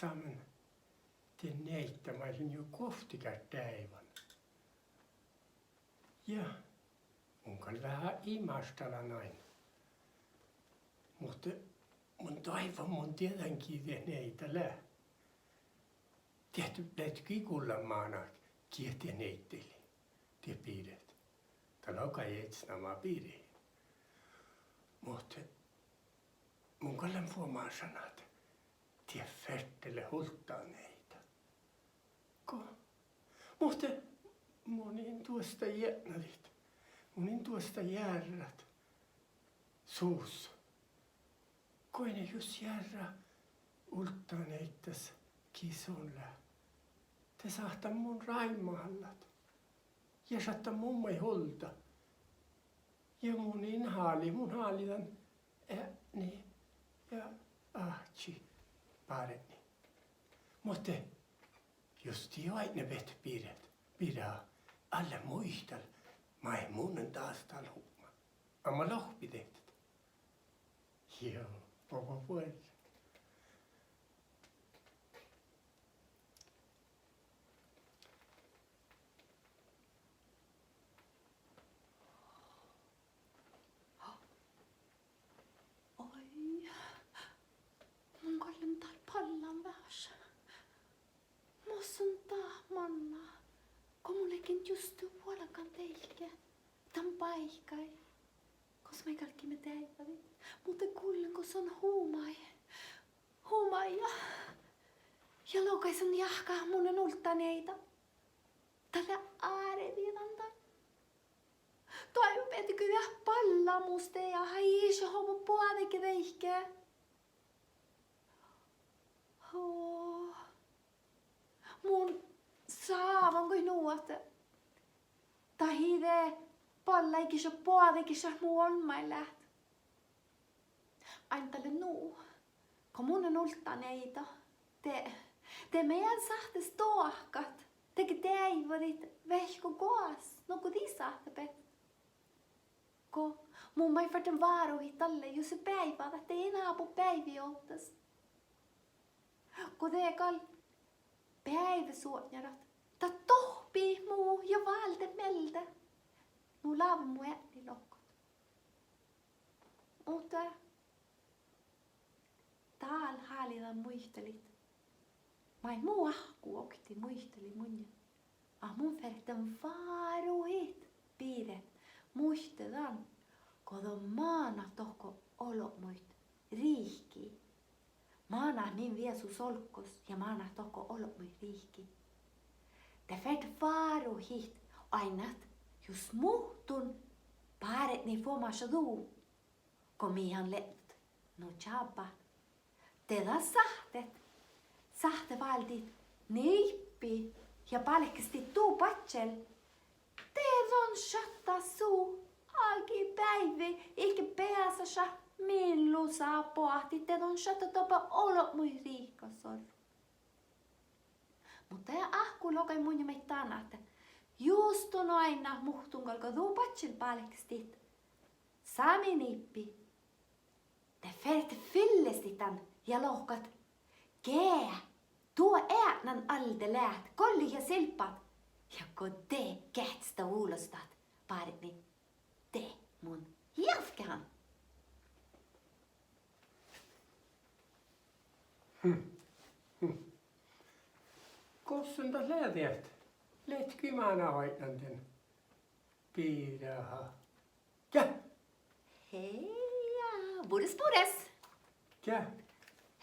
kohtaamen den neittämäisen jo kohtikat päivän. Ja mun kan vähän imastella näin. Mutta mun toivon mun tietenkin te neitä lää. Tehty läht kikulla maana kiehti neitteli. Te piiret. Tällä on kai etsnämä piiri. Mutta mun kallan fuomaan sanat. Tie färtele hulttaa neitä. Mutta monin tuosta jätnälit. Monin tuosta järrät. Suus. Koine just järra ulttaa neittäs kisolla. Te saattaa mun raimallat. Ja saattaa mummai hulta. Ja mun haalitan ääni ja ahtsi paremmin. Mutta just jo aina vet pidä alle muistal. Mä en munnen taas talhumma. Amma lohpi tehtet. Joo, papa puolella. Mun kallen tar pallan värs. Mossun manna. Kommunekin just puolakan teilke. Tan paikai. Kos me kaikki me teivät. Mutta kuulen, kun se on huumai ja loukaisen jahkaa munen ultaneita. Tällä ääreviivanta. Toivon, että kyllä pallamusta ja haisi homo puolikin veihkeä. Mun saavan kuin nuote. Tahide pallaikin ja puolikin ja muun läht. Aina tälle nuu. Kun mun on ultaneita. Te meidän sahtes tohkat. Teke teivadit vehko koas. No kun tii sahtapet. Kun mun mai färden varuhit tälle, jos se päivät, että ei enää apu päivi ottas. Kun te kall päiväsuotjarat. Ta tohpii muu ja valde meltä. Nu laavu mu ääni lokkot. Mutta taal haalidan muistelit. Mai muu ahku okti muisteli munja. Mun färden varuhit piiret. Muistetaan, kun maana tohko olomuit riihki. Maana min viesu solkkos ja maana tohko olomuit riihki. Te färt varuhit ainat, jos muhtun paaret niin fuomassa duu. Kun mihan lept, no tjaba. Teda sahte valdit niippi ja palkesti tuu patsel. Teidän shatta suu, halki päivi, eikä päässä millu saa pohti, teidän shatta topa olo mui riikkasor. Mutta ja ahku lokai mun ja meit tänä, just on aina muhtunkolko tuu patsil palkestit. Sami nippi. Te ferte fyllestitän ja lohkat. Kää, tuo äänän alde läht, kolli ja silpat. Ja kun te kähtstä uulostat, paremmin te mun jälkeen. Kossen taas lähteet? Läht kymänä hoitan den piiraha. Ja? Hej, ja, Boris. Ja?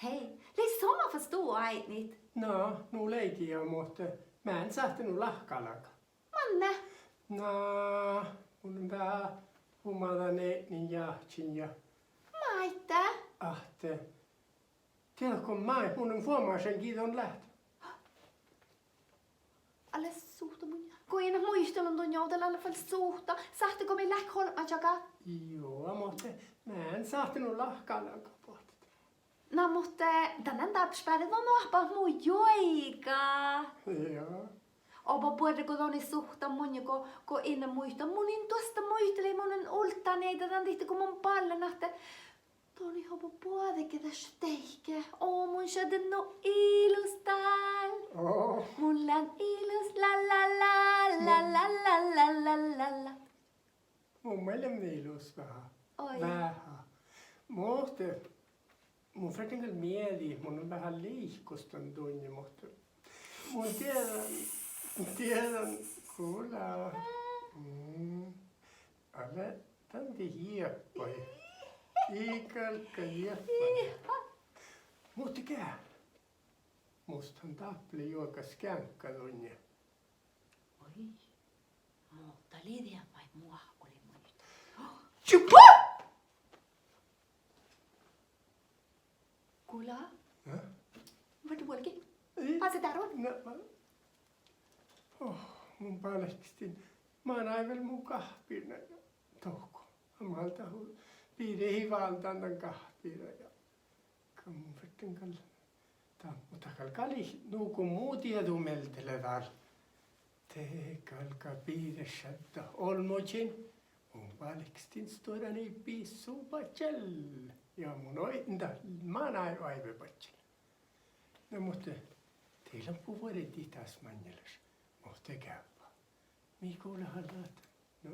Hej, läs somma förstå äitnit. No, nu leikin jo, mutta mä en sahtanut lahkalaka. Manne. No, mun vähän humala neetnin jahtsin ja Maita. ahte. Tiedätkö, mun on fuomaisen kiiton lähtö. Alle suhta mun. Kun en muistelun tuon joutella alle fall suhta. Sahtiko me lähk holmajaga? Joo, mutta mä en sahtanut lahkalaka pohtit. No, mutta tänään tapspäivät on ohpa muu joika. Joo. Opa puhuta, kun on suhta mun, kun en muista. Munin tuosta muisteli, munin ultaneita, tämän tihti kun mun pallen, että Toni hopo puolike tässä teihkä. Mun sjöden no ilus tääl. Mulla on ilus la la la la la la la la la la. Mun mielestä ilus vähän. Oi. Vähän. Mun frätingal mieli, mun on vähän liikkostan tunni, mutta mun tiedän kuulla. Ale tanti hieppai. Ikalka hieppai. Mutta kää? Mustan tappeli juokas känkkä tunni. Oi. Mutta liian vai mua oli muita. Chupa! Kuula? Hä? Vad du olki? Ei. Pase tarun? Mun palekistin. Mä oon aivan mun kahpina ja touko. Mä oon tahu piiri hivaltannan kahpina ja mun vetten kalla. Mutta kalkali nuuku muu tiedu meltele tääl. Te kalka piiressä, että olmocin. Mun palekistin storani piissuu patsel. Ja mun ointa, mä oon aivan patsel. No mutta teillä on puhuetti taas manjelas. Mutta käypä. Mikulla haluat. No.